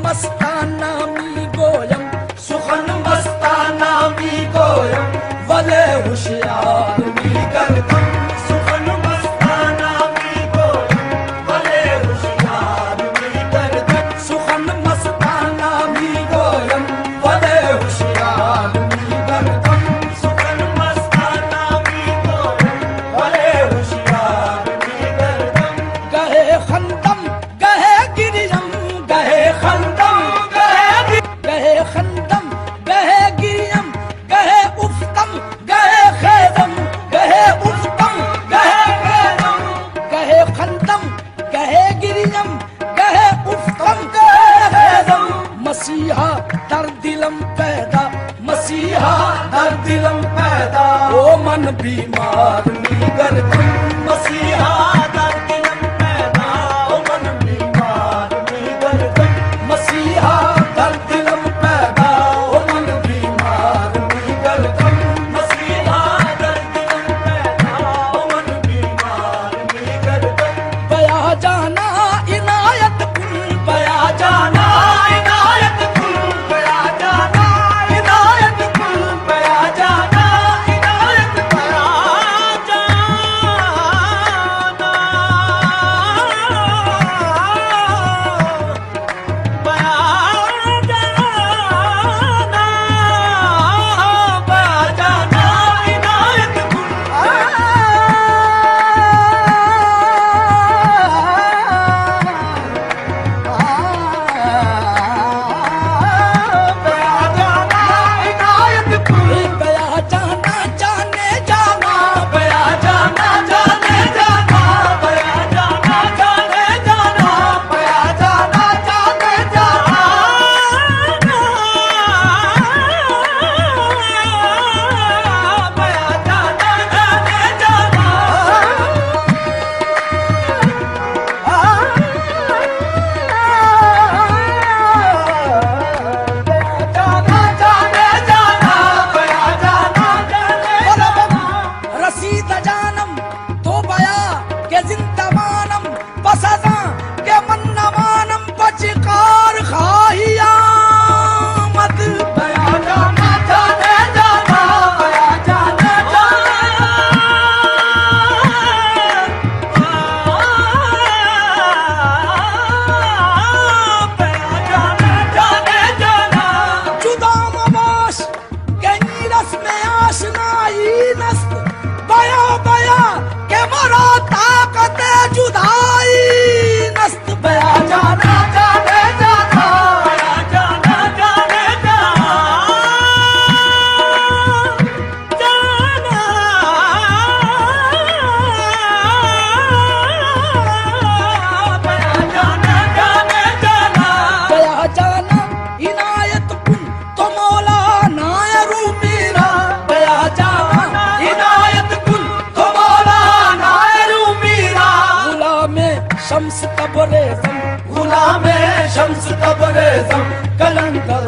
मस्ताना मी गोयम, सुखन मस्ताना मी गोयम, वले होशियार मी करदम, सुखन मस्ताना मी गोयम, वले होशियार मी करदम, सुखन मस्ताना मी गोयम, वले होशियार मी करदम, सुखन मस्ताना मी गोयम, वले होशियार मी करदम। गहे खंदम गहे गिरियम, गहे खंदम गहे खंदम, गहे गिरियम, गहे उफ्तम, गहे खेदम, गहे उफ्तम, गहे खेदम, गहे खंदम, गहे गिरियम, गहे उफ्तम, गहे खेदम। मसीहा दर दिलम पैदा, मसीहा दर दिलम पैदा, ओ मन बीमार मी गर्दम, मसीहा दर दिलम पैदा, ओ मन बीमार मी गर्दम, मसीहा दर दिलम पैदा, ओ मन बीमार मी गर्दम, मसीहा दर दिलम पैदा, ओ मन बीमार मी गर्दम। बया जाना इनायत कुल, बया जाना इनायत कुल, बया जाना इनायत कुल, बया जाना इनायत, बया जाना, बया जाना, बया जाना इनायत कुल। बया जाना इनायत कुल, बया जाना जाने जाना, बया जाना जाने जाना, बया जाना जाने जाना, बया जाना जाने जाना, बया जाना जाने जाना, जाना जाने जाना, बया जाना जाने जाना। रसीद जानम तो बया के जिंदमानम, बसजा के मन्नमानम, बचिकार खाहिया मत, बया जाना जाने जाना, बया जाना जाना, बया जाना जाने जाना। जुदा मबाश कहीं रस्म आशनाई नस्त, बया बया के मरा ताकत जुदाई नस्त, बया जाना जाने जाना, बया जाना जाने जाना, जाना, बया जाना जाने जाना, बया जाना इनायत कुल तो मौला नायरू मेरा, बया जाना इनायत कुल तो मौला नायरू मेरा। गुलामे शम्स तबरेज़म, गुलामे शम्स तबरेज़म, कलंदर